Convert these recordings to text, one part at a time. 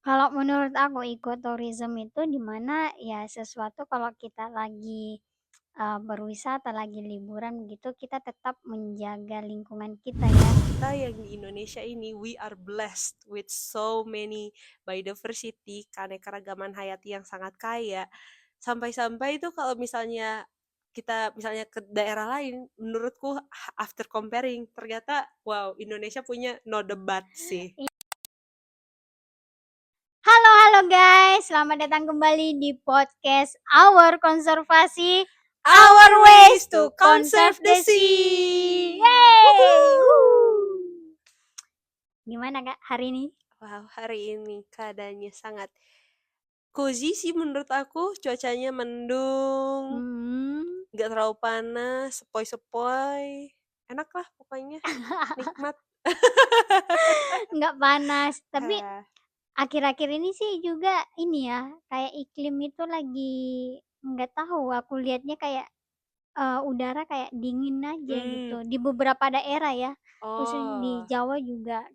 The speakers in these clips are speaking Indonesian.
Kalau menurut aku ekoturism itu di mana ya sesuatu kalau kita lagi, berwisata, lagi liburan gitu, kita tetap menjaga lingkungan kita ya. Kita yang di Indonesia ini, we are blessed with so many biodiversity, keanekaragaman hayati yang sangat kaya. Sampai-sampai itu kalau misalnya kita misalnya ke daerah lain, menurutku after comparing, ternyata wow, Indonesia punya no debat sih. Halo halo guys, selamat datang kembali di podcast Our Konservasi, Our ways to conserve the sea. Yeay! Woohoo! Gimana Kak hari ini? Wow, hari ini keadaannya sangat cozy sih menurut aku, cuacanya mendung, Hmm, nggak terlalu panas, sepoi-sepoi, enak lah pokoknya, nikmat. nggak panas, tapi Ah, akhir-akhir ini sih juga ini ya, kayak iklim itu lagi nggak tahu, aku lihatnya kayak, udara kayak dingin aja gitu, hmm, di beberapa daerah ya, khususnya di oh, Jawa juga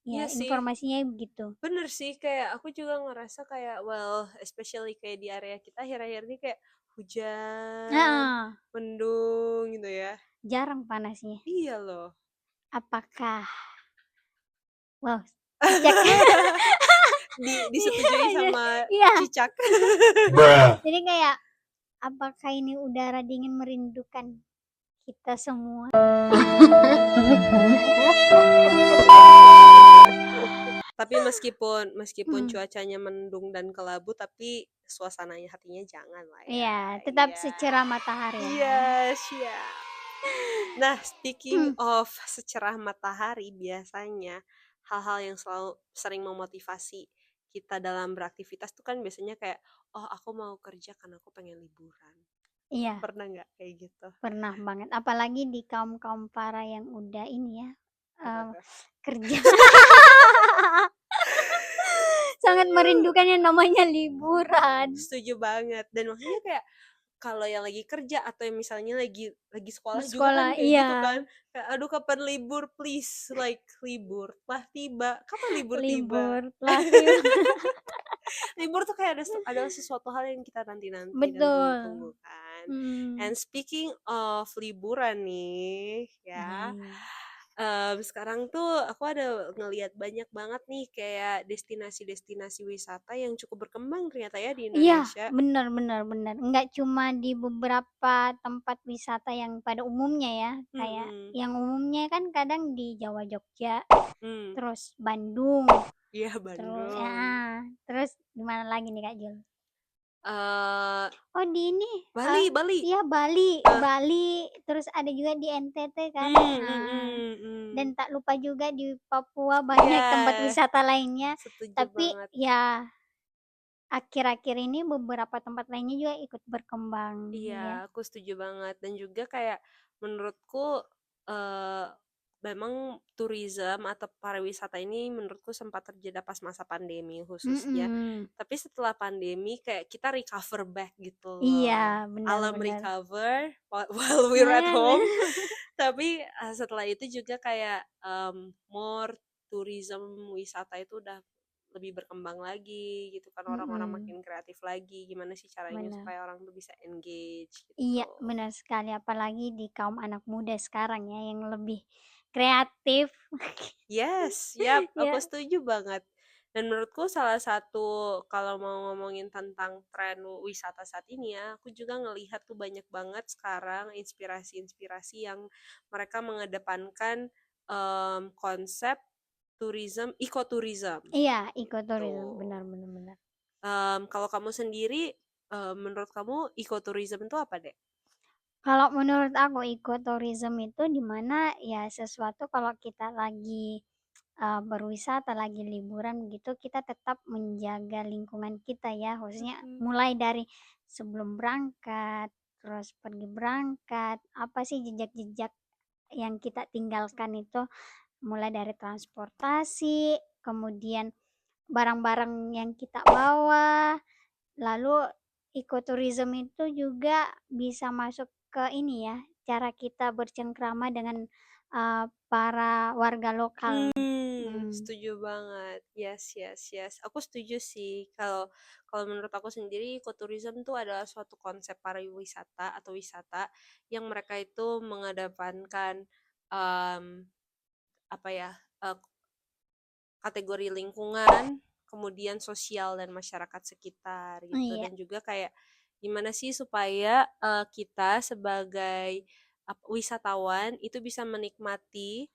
iya ya sih, informasinya begitu. bener sih, kayak aku juga ngerasa kayak, well, especially kayak di area kita akhir-akhir ini kayak hujan, Heeh, mendung gitu ya. jarang panasnya. Iya loh. Apakah wow, cicak. Disetujui sama Iya, cicak. jadi kayak, apakah ini udara dingin merindukan kita semua? Tapi meskipun Mhm, cuacanya mendung dan kelabu, tapi suasananya hatinya jangan lah ya. iya, tetap Iya. secerah matahari ya. Iya, siap. Nah, speaking Hmm, of secerah matahari, biasanya hal-hal yang selalu sering memotivasi kita dalam beraktivitas tuh kan biasanya kayak, oh aku mau kerja karena aku pengen liburan. iya, Pernah nggak kayak gitu? pernah banget, apalagi di kaum-kaum para yang udah ini ya, Apa eee, tuh? kerja. Sangat merindukan yang namanya liburan. Setuju banget. Dan maksudnya kayak kalau yang lagi kerja atau yang misalnya lagi Di sekolah juga kan sekolah kayak iya, gitu kan. Kayak aduh kapan libur please, like libur telah tiba. Kapan libur tiba? libur telah tiba. Libur tuh kayak adalah sesuatu hal yang kita nanti-nanti dan Betul, tunggu-tunggu kan. mhm. And speaking of liburan nih Iya ya, iya. sekarang tuh aku ada ngelihat banyak banget nih kayak destinasi-destinasi wisata yang cukup berkembang ternyata ya di Iya, Indonesia. bener bener bener. Enggak cuma di beberapa tempat wisata yang pada umumnya ya, kayak Mhm. yang umumnya kan kadang di Jawa, Jogja, Hmm, terus Bandung, iya terus Bandung. heeh, terus di mana lagi nih, Kak Jul? eh Oh di ini, Bali, Bali. iya Bali Ah, Bali, terus ada juga di NTT kan, dan hmm. tak lupa juga di Papua banyak tempat Iya, wisata lainnya. setuju Tapi banget. ya akhir-akhir ini beberapa tempat lainnya juga ikut berkembang, ya. Iya, aku setuju banget. Dan juga kayak menurutku eh memang tourism atau pariwisata ini menurutku sempat terjadi pas masa pandemi khususnya. Mhm. Tapi setelah pandemi kayak kita recover back gitu Iya, loh. benar Alam benar. recover while we're at Nah, home. Tapi setelah itu juga kayak more tourism wisata itu udah lebih berkembang lagi gitu kan, orang-orang mhm, makin kreatif lagi gimana sih caranya benar. supaya orang tuh bisa engage Iya, gitu. benar sekali, apalagi di kaum anak muda sekarang ya, yang lebih kreatif. Yes, yap, aku Ya, setuju banget. Dan menurutku salah satu kalau mau ngomongin tentang tren wisata saat ini ya, aku juga ngelihat tuh banyak banget sekarang inspirasi-inspirasi yang mereka mengedepankan konsep tourism, ekoturism iya, gitu. ekoturism, benar benar benar. Kalau kamu sendiri, menurut kamu ekoturism itu apa deh? Kalau menurut aku ekoturism itu di mana ya sesuatu kalau kita lagi, berwisata, lagi liburan gitu, kita tetap menjaga lingkungan kita ya, khususnya Mhm. mulai dari sebelum berangkat, terus pergi berangkat, apa sih jejak-jejak yang kita tinggalkan itu, mulai dari transportasi, kemudian barang-barang yang kita bawa, lalu ekoturism itu juga bisa masuk ke ini ya, cara kita bercengkrama dengan, para warga lokal. setuju banget. Yes, yes, yes. Aku setuju sih. Kalau kalau menurut aku sendiri, ekoturism tuh adalah suatu konsep pariwisata atau wisata yang mereka itu mengedepankan em, apa ya eh, kategori lingkungan, kemudian sosial dan masyarakat sekitar gitu, Iya. dan juga kayak gimana sih supaya kita sebagai wisatawan itu bisa menikmati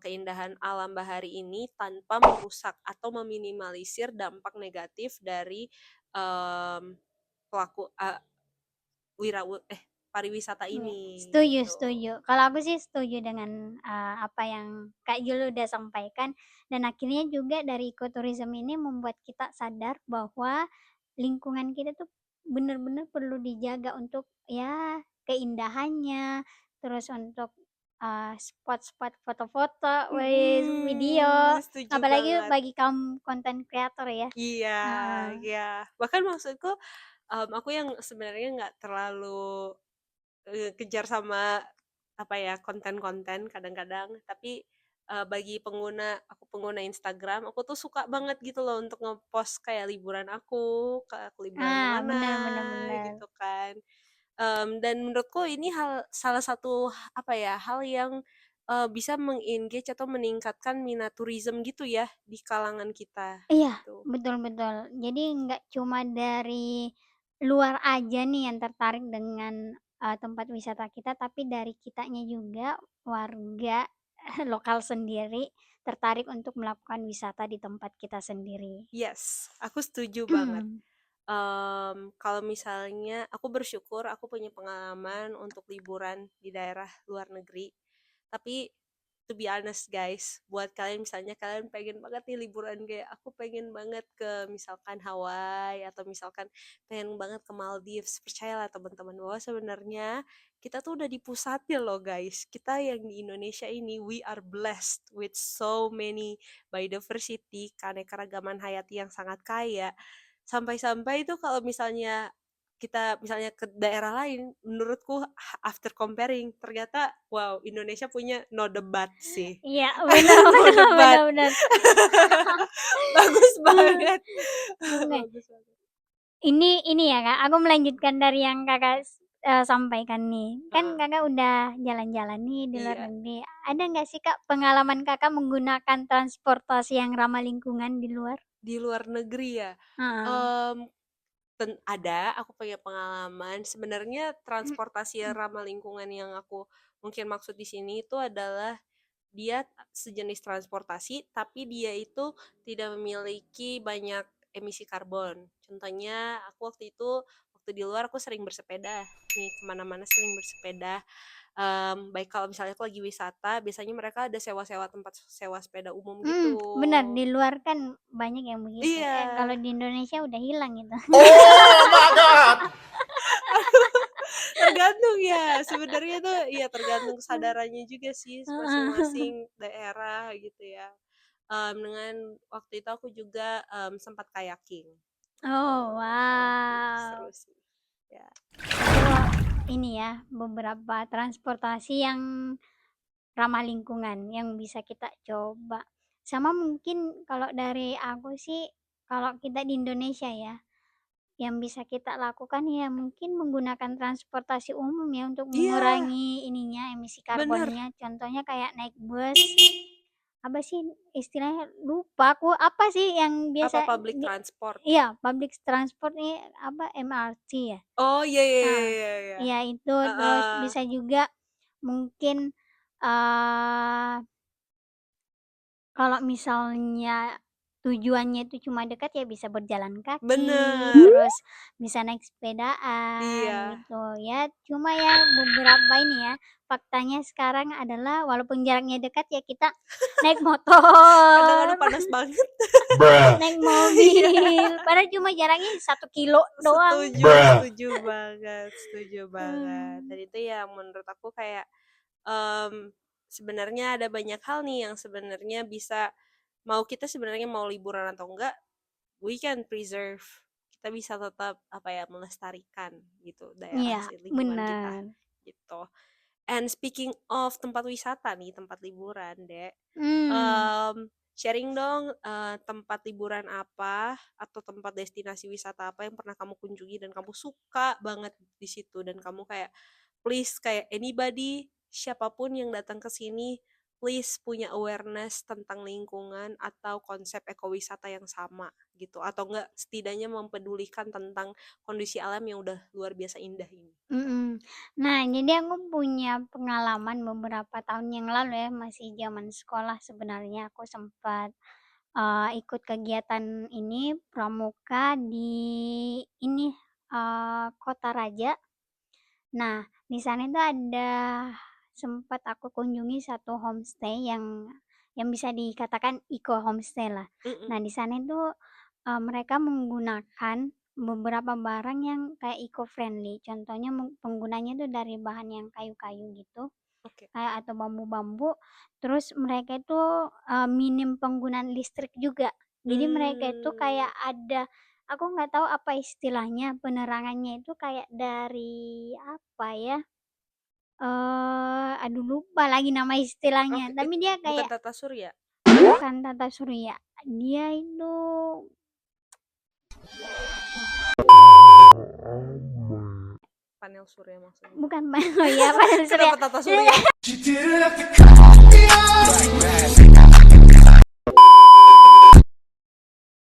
keindahan alam bahari ini tanpa merusak atau meminimalisir dampak negatif dari em, pelaku wira pariwisata Iya, ini setuju gitu. setuju. Kalau aku sih setuju dengan, apa yang Kak Jul udah sampaikan, dan akhirnya juga dari ekoturism ini membuat kita sadar bahwa lingkungan kita tuh bener-bener perlu dijaga untuk ya keindahannya, terus untuk, spot-spot foto-foto, video, Setuju apalagi banget. bagi kaum content creator ya. Iya, Heeh. iya. Bahkan maksudku, aku yang sebenarnya nggak terlalu kejar sama apa ya konten-konten kadang-kadang, tapi bagi aku pengguna Instagram, aku tuh suka banget gitu loh untuk ngepost kayak liburan aku liburan Ah, kemana bener bener bener. gitu kan. Dan menurutku ini salah satu apa ya hal yang bisa mengengage atau meningkatkan minat tourism gitu ya di kalangan kita Iya, gitu. betul betul. Jadi nggak cuma dari luar aja nih yang tertarik dengan, tempat wisata kita, tapi dari kitanya juga, warga lokal sendiri, tertarik untuk melakukan wisata di tempat kita sendiri. Yes, aku setuju banget. Kalau misalnya aku bersyukur aku punya pengalaman untuk liburan di daerah luar negeri. Tapi to be honest guys, buat kalian misalnya kalian pengen banget nih liburan kayak aku pengen banget ke misalkan Hawaii atau misalkan pengen banget ke Maldives, percayalah teman-teman bahwa sebenarnya kita tuh udah dipusatin loh guys. Kita yang di Indonesia ini we are blessed with so many biodiversity, keanekaragaman hayati yang sangat kaya. Sampai-sampai itu kalau misalnya kita misalnya ke daerah lain, menurutku after comparing ternyata wow Indonesia punya no debat sih. Iya, benar No benar debat. benar benar. Bagus banget. Oke. Bagus banget. Ini ya Kak, aku melanjutkan dari yang Kakak sampaikan nih. Kan Heeh, Kakak udah jalan-jalan nih di luar iya, negeri. Ada nggak sih Kak pengalaman Kakak menggunakan transportasi yang ramah lingkungan di luar? di luar negeri ya. Heeh. Mmm, ada, aku punya pengalaman. Sebenarnya transportasi yang ramah lingkungan yang aku mungkin maksud di sini itu adalah dia sejenis transportasi, tapi dia itu tidak memiliki banyak emisi karbon. Contohnya, aku waktu di luar aku sering bersepeda nih, kemana-mana sering bersepeda. Baik kalau misalnya aku lagi wisata, biasanya mereka ada sewa-sewa tempat sewa sepeda umum gitu. Bener, di luar kan banyak yang begitu. Iya. Kalau di Indonesia udah hilang itu. Oh my God. Tergantung ya, sebenarnya tuh ya tergantung kesadarannya juga sih masing-masing daerah gitu ya. Dengan waktu itu aku juga sempat kayaking gitu. Oh, Seru wow. sih. Ya. Itu ini ya, beberapa transportasi yang ramah lingkungan yang bisa kita coba. Sama mungkin kalau dari aku sih, kalau kita di Indonesia ya, yang bisa kita lakukan ya mungkin menggunakan transportasi umum ya untuk Iya, mengurangi ininya, emisi bener. karbonnya. Contohnya kayak naik bus, apa sih istilahnya lupa aku, apa sih yang Apa biasa public transport? iya, public transport nih apa, MRT ya? Oh iya iya iya Nah, iya iya. iya itu, terus Heeh. bisa juga mungkin, eee kalau misalnya tujuannya itu cuma dekat ya bisa berjalan kaki, Bener. terus bisa naik sepedaan Iya. gitu ya. Cuma ya beberapa ini ya, faktanya sekarang adalah walaupun jaraknya dekat ya kita naik Kadang-kadang motor, panas banget. Bruh. naik Iya. mobil, padahal cuma jaraknya 1 kilo doang. Setuju, Bruh. setuju banget, setuju banget. Dan Mmm, itu yang menurut aku kayak sebenarnya ada banyak hal nih yang sebenarnya bisa kita sebenarnya mau liburan atau enggak, we can preserve. Kita bisa tetap apa ya melestarikan gitu daerah iya lingkungan kita bener. gitu. And speaking of tempat wisata nih, tempat liburan, Dek. Hmm. Sharing dong tempat liburan apa atau tempat destinasi wisata apa yang pernah kamu kunjungi dan kamu suka banget di situ dan kamu kayak please kayak anybody siapapun yang datang ke sini please punya awareness tentang lingkungan atau konsep ekowisata yang sama gitu atau enggak setidaknya mempedulikan tentang kondisi alam yang udah luar biasa indah ini. Nah, jadi aku punya pengalaman beberapa tahun yang lalu ya, masih zaman sekolah sebenarnya aku sempat ikut kegiatan ini pramuka di ini Kota Raja. Nah, di sana itu ada sempat aku kunjungi satu homestay yang bisa dikatakan eco homestay lah. Mm-mm. Nah, di sana itu mereka menggunakan beberapa barang yang kayak eco-friendly. Contohnya penggunanya itu dari bahan yang kayu-kayu gitu, Oke. kayak atau bambu-bambu. Terus mereka itu minim penggunaan listrik juga. Jadi mereka itu kayak ada, aku nggak tahu apa istilahnya, penerangannya itu kayak dari apa ya? Aduh lupa lagi nama istilahnya. Oke, Tapi dia bukan kayak tata surya. bukan tata surya. Dia itu Panel surya maksudnya. bukan oh ya panel surya. Kenapa tata surya?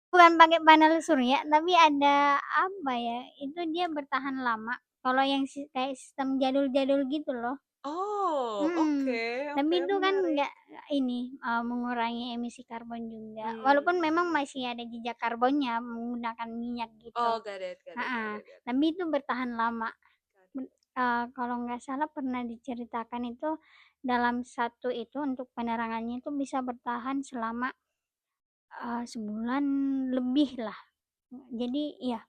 Bukan pakai panel surya, tapi ada apa ya? Itu dia bertahan lama. Kalau yang kayak sistem jadul-jadul gitu loh. Oh, Hmm. oke, Tapi itu kan menarik. nggak ini mengurangi emisi karbon juga. Hmm. Walaupun memang masih ada jejak karbonnya menggunakan minyak gitu. Oh, got it. Tapi itu bertahan lama. Kalau nggak salah pernah diceritakan itu dalam satu itu untuk penerangannya itu bisa bertahan selama sebulan lebih lah. Jadi iya.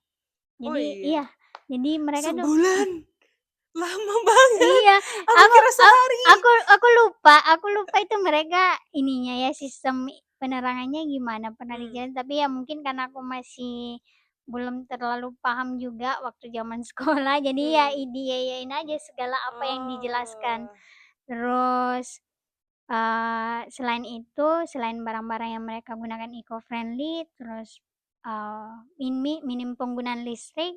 Oh Jadi iya. iya. Jadi mereka tuh Sebulan. Lama banget. iya, Aku kira sehari. aku lupa itu mereka ininya ya sistem penerangannya gimana pernah dijelasin tapi ya mungkin karena aku masih belum terlalu paham juga waktu zaman sekolah jadi ya diyayain aja segala apa yang dijelaskan. Terus selain itu, selain barang-barang yang mereka gunakan eco-friendly, terus minim penggunaan listrik,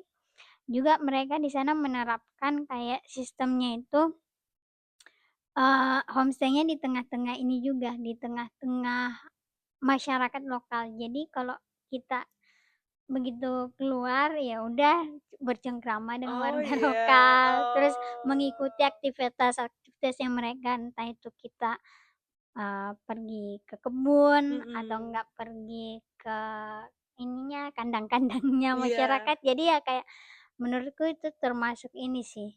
juga mereka di sana menerapkan kayak sistemnya itu homestay-nya di tengah-tengah ini juga, di tengah-tengah masyarakat lokal. Jadi kalau kita begitu keluar ya udah bercengkrama dengan warga lokal, terus mengikuti aktivitas yang mereka entah itu kita pergi ke kebun atau enggak pergi ke ininya kandang-kandangnya masyarakat. Jadi ya kayak menurutku itu termasuk ini sih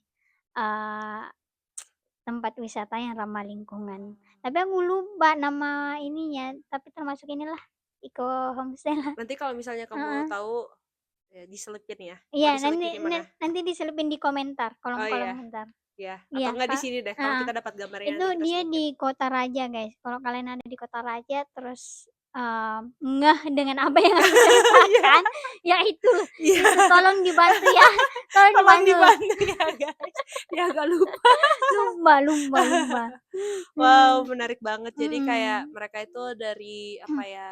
tempat wisata yang ramah lingkungan. Tapi aku lupa nama ininya, tapi termasuk inilah eco homestay lah. Nanti kalau misalnya kamu tahu ya, diselipin ya. Iya, nanti diselipin di komentar, kolom iya. komentar. Ya, Iya, atau enggak di sini deh kalau kita dapat gambarnya itu nanti kita dia selipin. di Kota Raja guys. Kalau kalian ada di Kota Raja terus ngeh dengan apa yang aku ceritakan, ya itu tolong dibantu ya, Tolong dibantu ya guys. Ya agak lupa. lumba. Wow, menarik banget. Jadi kayak mereka itu dari apa ya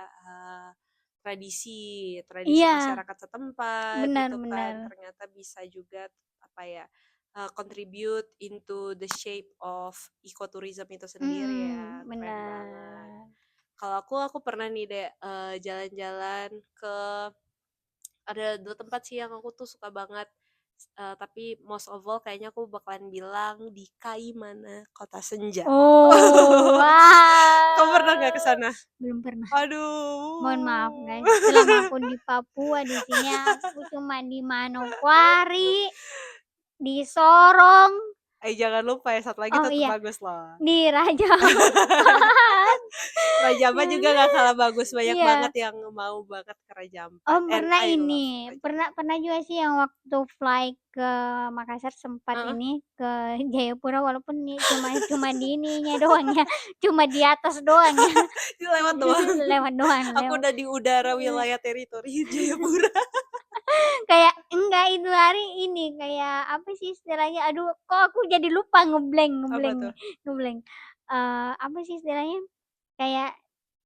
tradisi masyarakat setempat gitu kan. Ternyata bisa juga apa ya contribute into the shape of ecotourism itu sendiri ya. Keren banget. Kalau aku pernah nih deh jalan-jalan ke ada 2 tempat sih yang aku tuh suka banget. Tapi most of all kayaknya aku bakalan bilang di Kaimana, Kota Senja. Oh, wow. Kamu pernah nggak ke sana? Belum pernah. Aduh. Mohon maaf guys. Selama aku di Papua di sini aku cuma di Manokwari, di Sorong. Jangan lupa ya satu lagi tetap bagus loh. Di Raja Ampat. Raja Ampat juga gak kalah bagus, banyak banget yang mau banget ke Raja Ampat. Oh pernah ini, pernah juga sih yang waktu fly ke Makassar sempat ini ke Jayapura walaupun cuma di ininya doang ya, cuma di atas doang ya. Lewat doang. Lewat doang. Aku udah di udara wilayah teritori Jayapura. Kayak enggak, itu hari ini kayak apa sih istilahnya? Aduh, kok aku jadi lupa ngeblank. Apa tuh? Apa sih istilahnya? Kayak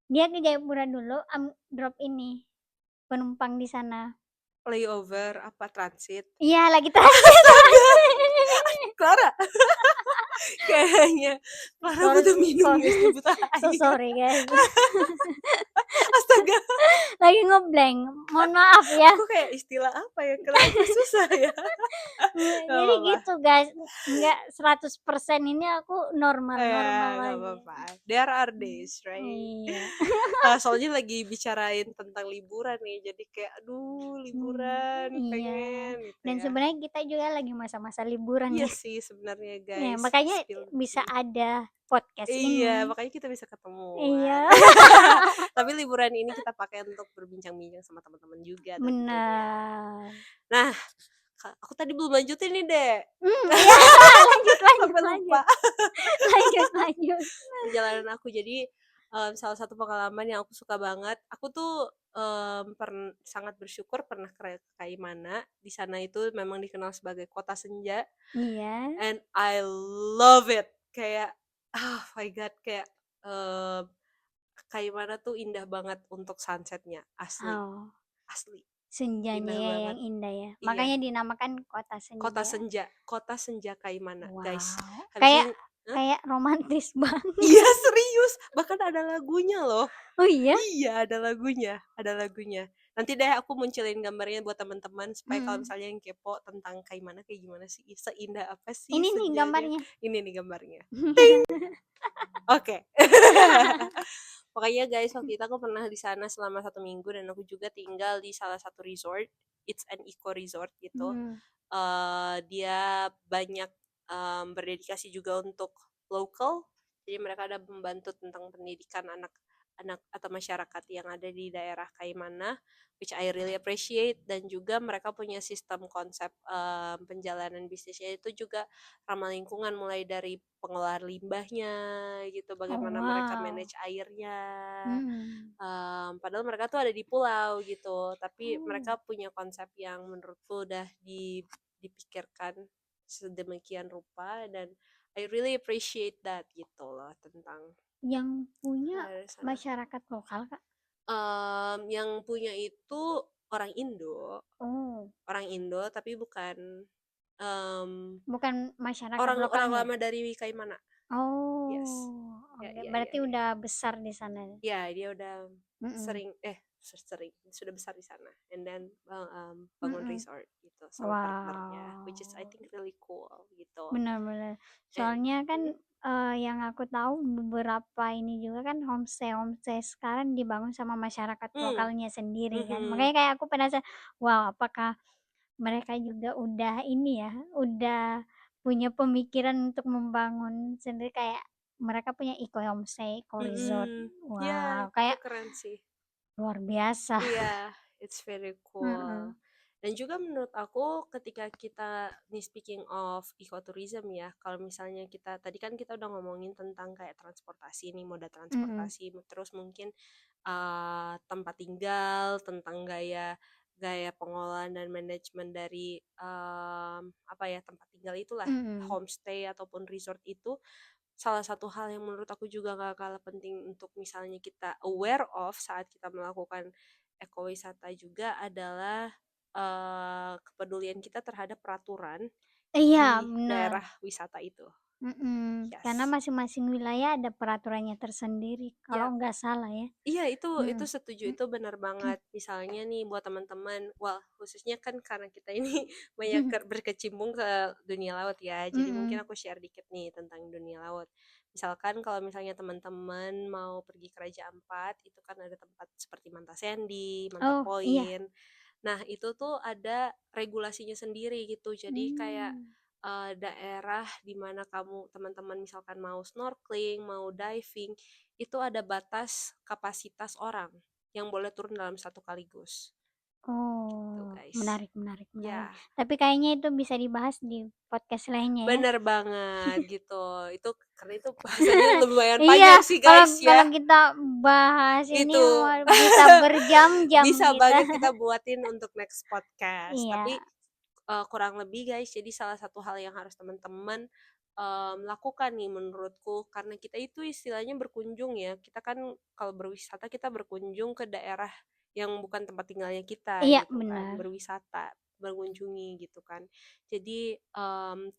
dia ke Jayapura dulu, drop ini penumpang di sana. Layover apa transit? Iya, lagi transit. Clara. Kayaknya Clara butuh minum guys, butuh So air. sorry guys. Astaga, Lagi ngeblank. Mohon maaf ya. aku kayak istilah apa ya? Kenapa susah ya? Jadi gitu guys, enggak 100% ini aku normal Ya, aja. gak apa-apa. There are days, right? Iya. Soalnya lagi bicarain tentang liburan nih, jadi kayak aduh liburan Iya. pengen gitu Dan ya. sebenarnya kita juga lagi masa-masa liburan Iya ya. sih sebenarnya Ya, guys. makanya Spill the bisa tea. ada podcast ini. Iya, makanya kita bisa ketemu. Iya. Tapi liburan ini kita pakai untuk berbincang-bincang sama teman-teman juga tentunya. Benar. Nah, aku tadi belum lanjutin nih, Dek. Iya, lanjut. Sampai lupa. Lanjut. Perjalanan aku jadi salah satu pengalaman yang aku suka banget. Aku tuh sangat bersyukur pernah ke Kaimana. Di sana itu memang dikenal sebagai kota senja. Iya. And I love it. Kayak oh my god, kayak Kaimana tuh indah banget untuk sunsetnya, asli. Oh, Asli. senjanya Indah ya banget. yang indah ya. Iya. Makanya dinamakan kota senja. Kota senja Kaimana, Wow. guys. Kayak romantis banget. Iya, serius. Bahkan ada lagunya loh. Oh iya? Iya, ada lagunya. Nanti deh aku munculin gambarnya buat teman-teman supaya kalau misalnya yang kepo tentang Kaimana kayak gimana sih, seindah apa sih Ini nih senjanya. gambarnya. Ini nih gambarnya. Ting. Oke. Pokoknya guys, waktu itu aku pernah di sana selama 1 minggu dan aku juga tinggal di salah satu resort. It's an eco resort gitu. Dia banyak berdedikasi juga untuk local. Jadi mereka ada membantu tentang pendidikan anak-anak atau masyarakat yang ada di daerah Kaimana, which I really appreciate. Dan juga mereka punya sistem konsep penjalanan bisnisnya itu juga ramah lingkungan, mulai dari pengelolaan limbahnya gitu, bagaimana mereka manage airnya. Padahal mereka tuh ada di pulau gitu, tapi mereka punya konsep yang menurutku udah dipikirkan sedemikian rupa, dan I really appreciate that gitu loh, tentang yang punya masyarakat lokal Kak. Yang punya itu orang Indo. Orang Indo tapi bukan masyarakat orang lokalnya. lama dari Kaimana. Yes. Berarti udah besar di sana. Ya, dia udah sudah besar di sana, and then bangun resort gitu sama partnernya, which is I think really cool gitu. Benar-benar. Soalnya kan yang aku tahu beberapa ini juga kan homestay sekarang dibangun sama masyarakat lokalnya sendiri kan. Makanya kayak aku penasaran, wow, apakah mereka juga udah ini ya, udah punya pemikiran untuk membangun sendiri, kayak mereka punya eco homestay, eco resort. Wow, yeah, kayak keren sih. Luar biasa. Iya, it's very cool. Dan juga menurut aku ketika kita nih speaking of ecotourism ya, kalau misalnya tadi kan kita udah ngomongin tentang kayak transportasi nih, moda transportasi, terus mungkin tempat tinggal, tentang gaya pengolahan dan manajemen dari tempat tinggal itulah, homestay ataupun resort itu. Salah satu hal yang menurut aku juga gak kalah penting untuk misalnya kita aware of saat kita melakukan ekowisata juga adalah kepedulian kita terhadap peraturan di daerah wisata itu. Yes. Karena masing-masing wilayah ada peraturannya tersendiri kalau nggak salah ya. Iya, itu setuju, itu benar banget. Misalnya nih buat teman-teman, khususnya kan karena kita ini banyak berkecimpung ke dunia laut ya, jadi mungkin aku share dikit nih tentang dunia laut. Misalkan kalau misalnya teman-teman mau pergi ke Raja Ampat, itu kan ada tempat seperti Manta Sandy, Manta Point. Iya. Nah itu tuh ada regulasinya sendiri gitu, jadi kayak daerah dimana teman-teman misalkan mau snorkeling, mau diving, itu ada batas kapasitas orang yang boleh turun dalam satu kaligus. Gitu, guys. Menarik. Ya. Tapi kayaknya itu bisa dibahas di podcast lainnya ya. Bener banget gitu. Itu karena itu bahasanya lumayan panjang sih guys ya. Kalau kita bahas ini bisa berjam-jam. Bisa banget kita buatin untuk next podcast. Tapi kurang lebih guys, jadi salah satu hal yang harus teman-teman lakukan nih menurutku, karena kita itu istilahnya berkunjung ya, kita kan kalau berwisata kita berkunjung ke daerah yang bukan tempat tinggalnya kita Iya, gitu kan, benar. berwisata, berkunjungi gitu kan. Jadi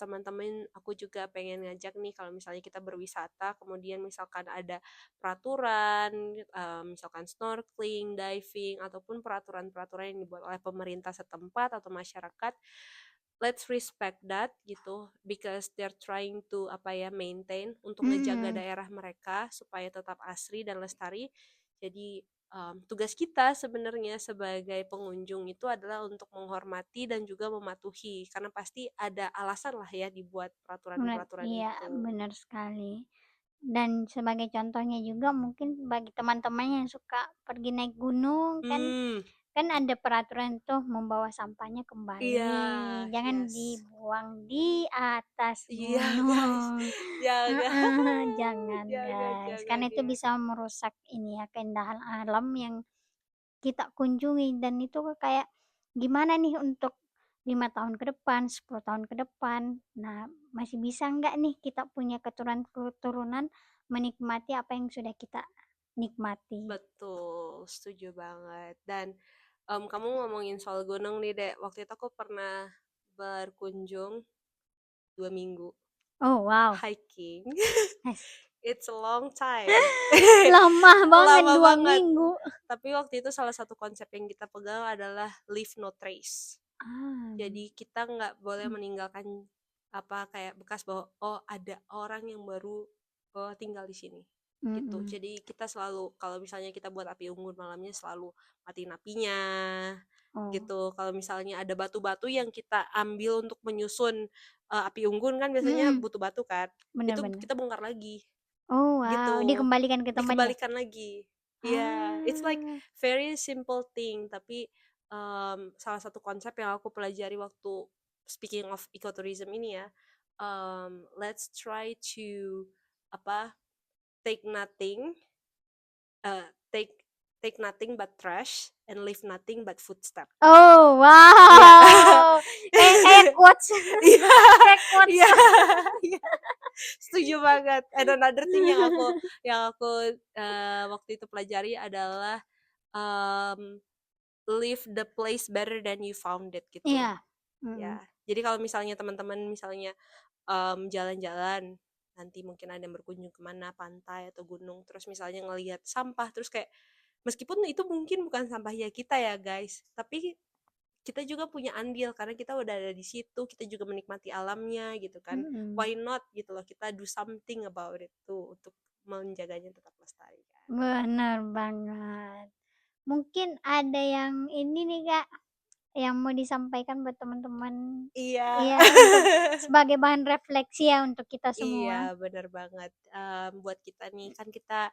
teman-teman aku juga pengen ngajak nih kalau misalnya kita berwisata, kemudian misalkan ada peraturan, misalkan snorkeling, diving, ataupun peraturan-peraturan yang dibuat oleh pemerintah setempat atau masyarakat, let's respect that gitu, because they're trying to maintain untuk ngejaga Mm-mm. daerah mereka supaya tetap asri dan lestari. Jadi tugas kita sebenarnya sebagai pengunjung itu adalah untuk menghormati dan juga mematuhi, karena pasti ada alasan lah ya dibuat peraturan-peraturan Iya, itu. benar sekali. Dan sebagai contohnya juga mungkin bagi teman-teman yang suka pergi naik gunung kan Hmm, kan ada peraturan tuh membawa sampahnya iya, kembali, jangan yes. dibuang di atas Iya, guys. gunung. Jangan, Jangan jangan, guys, jangan karena itu ya. bisa merusak ini ya keindahan alam yang kita kunjungi dan itu kayak gimana nih untuk 5 tahun ke depan, 10 tahun ke depan. Nah, masih bisa nggak nih kita punya keturunan-keturunan menikmati apa yang sudah kita nikmati. Betul, setuju banget. Dan kamu ngomongin soal gunung nih, Dek. Waktu itu aku pernah berkunjung 2 minggu Oh, wow. hiking. Nice. It's a long time. Lama banget Lama 2 banget. minggu. Tapi waktu itu salah satu konsep yang kita pegang adalah leave no trace. Ah. Jadi kita nggak boleh meninggalkan kayak bekas bahwa ada orang yang baru tinggal di sini gitu. Mm-mm. Jadi kita selalu kalau misalnya kita buat api unggun malamnya selalu matiin apinya Oh, gitu. Kalau misalnya ada batu-batu yang kita ambil untuk menyusun api unggun kan biasanya mm-mm. butuh batu kan. Itu Benar-benar. kita bongkar lagi Oh, wow. gitu. Dikembalikan ke tempatnya. Dikembalikan lagi. Yeah, it's like Ah. very simple thing, tapi salah satu konsep yang aku pelajari waktu speaking of ecotourism ini ya, let's try to apa take nothing, take take nothing but trash and leave nothing but footstep. Oh, Iya. wow. Kayak quotes. Iya. Kayak quotes. Iya. Iya. Setuju banget. And another thing yang aku waktu itu pelajari adalah leave the place better than you found it gitu. Iya. Mm-mm. Ya. Jadi kalau misalnya teman-teman misalnya jalan-jalan, nanti mungkin ada yang berkunjung kemana, pantai atau gunung, terus misalnya ngelihat sampah, terus kayak meskipun itu mungkin bukan sampahnya kita ya guys, tapi kita juga punya andil karena kita udah ada di situ, kita juga menikmati alamnya gitu kan. Mm-mm. Why not gitu loh, kita do something about it tuh untuk menjaganya tetap lestari kan. Benar banget. Mungkin ada yang ini nih Kak, yang mau disampaikan buat teman-teman. Iya. Iya, untuk sebagai bahan refleksi ya untuk kita semua. Iya, bener banget. Buat kita nih kan kita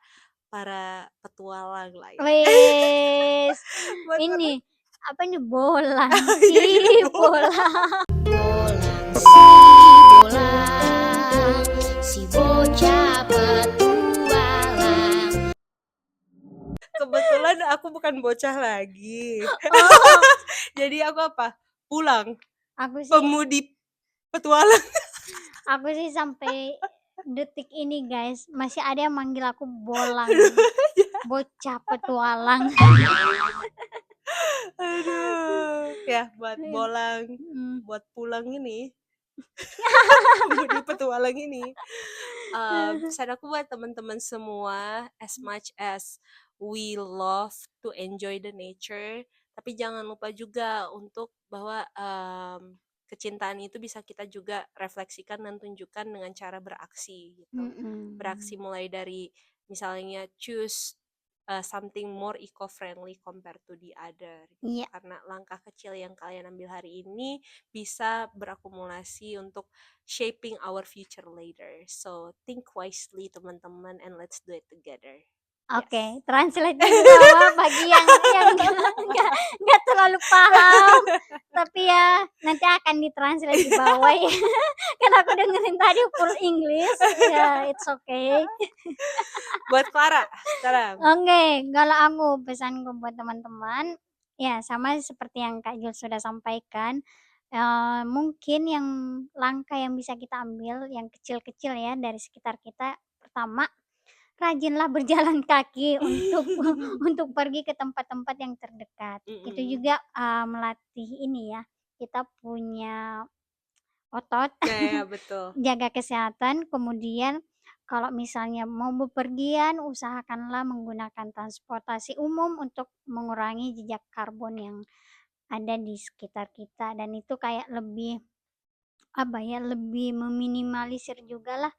para petualang lah ya. Wes, Buat para ini apa nih bolang iya, si iya, bolang. Si bocah petualang. kebetulan aku bukan bocah lagi. Oh, Jadi aku apa? Pulang. aku sih Pemudi petualang. sampai detik ini guys masih ada yang manggil aku bolang, bocah petualang. Aduh. Ya, buat bolang, Mm. buat pulang ini. Pemudi petualang ini. Pesan aku buat teman-teman semua, as much as we love to enjoy the nature, tapi jangan lupa juga untuk bahwa kecintaan itu bisa kita juga refleksikan dan tunjukkan dengan cara beraksi gitu. Mm-mm. Beraksi mulai dari misalnya choose something more eco-friendly compared to the other. Iya. Karena langkah kecil yang kalian ambil hari ini bisa berakumulasi untuk shaping our future later. So think wisely teman-teman and let's do it together. Oke, translate di bawah bagi yang nggak terlalu paham, tapi ya nanti akan ditranslate di bawah ya. Kan aku dengerin tadi full English, ya it's okay. Buat Clara sekarang. Oke, kalau aku pesanku buat teman-teman, ya sama seperti yang Kak Jul sudah sampaikan, Mungkin yang langkah yang bisa kita ambil yang kecil-kecil ya dari sekitar kita, pertama, rajinlah berjalan kaki untuk pergi ke tempat-tempat yang terdekat. Itu Mm-mm. juga, melatih ini ya, kita punya otot, Nah, ya betul. jaga kesehatan, kemudian kalau misalnya mau bepergian usahakanlah menggunakan transportasi umum untuk mengurangi jejak karbon yang ada di sekitar kita dan itu kayak lebih, apa ya, lebih meminimalisir jugalah,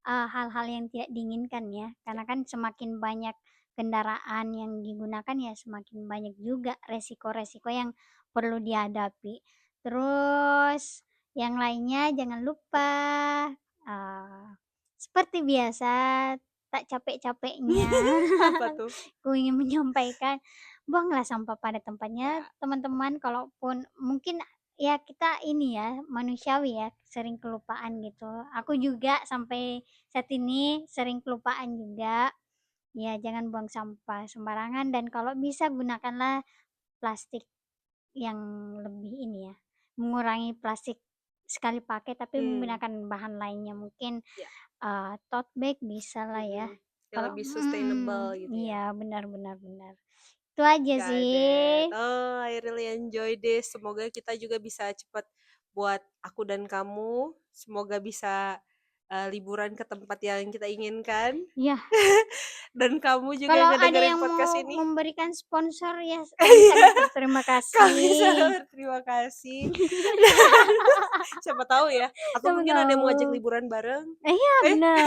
hal-hal yang tidak diinginkan ya, karena kan semakin banyak kendaraan yang digunakan ya semakin banyak juga resiko-resiko yang perlu dihadapi. Terus yang lainnya jangan lupa, eee, seperti biasa tak capek-capeknya Apa tuh? ku ingin menyampaikan, buanglah sampah pada tempatnya Ya. teman-teman, kalaupun mungkin ya kita ini ya, manusiawi ya, sering kelupaan gitu. Aku juga sampai saat ini sering kelupaan juga. Ya jangan buang sampah sembarangan dan kalau bisa gunakanlah plastik yang lebih ini ya, mengurangi plastik sekali pakai tapi Hmm, menggunakan bahan lainnya. Mungkin, ya. tote bag bisalah ya. Mm-mm. Yang Kalau lebih sustainable gitu ya. iya benar benar benar. Itu aja Got it. sih. Oh, I really enjoy this. Semoga kita juga bisa cepat buat aku dan kamu. Semoga bisa liburan ke tempat yang kita inginkan. Iya. Dan kamu juga Kalau yang ada ngedengerin yang podcast mau ini. memberikan sponsor ya kami sangat berterima Kami sangat kasih. berterima kasih. Siapa tahu ya. Atau Siapa mungkin ada yang mau ajak tahu. liburan bareng. Iya Eh, benar.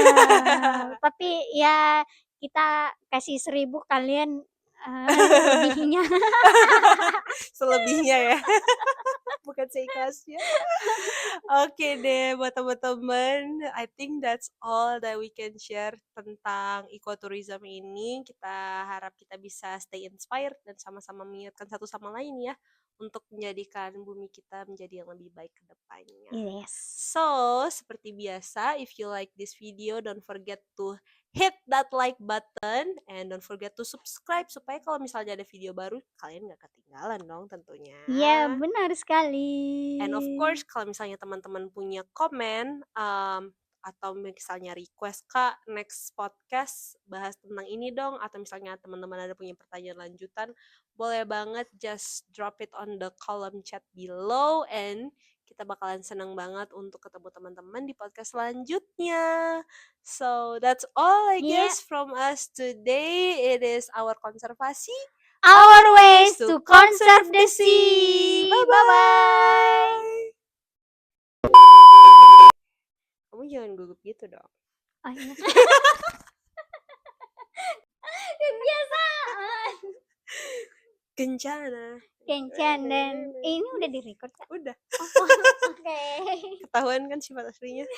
Tapi ya kita kasih 1.000 kalian, selebihnya. selebihnya ya. Bukan seikhlasnya. Oke deh, buat teman-teman, I think that's all that we can share tentang ecotourism ini. Kita harap kita bisa stay inspired dan sama-sama mengingatkan satu sama lain ya untuk menjadikan bumi kita menjadi yang lebih baik ke depannya. Yes. So, seperti biasa, if you like this video, don't forget to hit that like button and don't forget to subscribe supaya kalau misalnya ada video baru kalian gak ketinggalan dong tentunya. Iya, benar sekali. And of course, kalau misalnya teman-teman punya komen atau misalnya request, Kak, next podcast bahas tentang ini dong, atau misalnya teman-teman ada punya pertanyaan lanjutan, boleh banget just drop it on the column chat below and kita bakalan senang banget untuk ketemu teman-teman di podcast selanjutnya. So, that's all I Yeah. guess from us today. It is our konservasi. Our ways to conserve the sea. Bye-bye. Kamu jangan gugup gitu dong. Oh iya. Kebiasaan. Kencana. Kencan ini udah di-record, Kak? Udah. Oh, oke. Ketahuan kan sifat aslinya.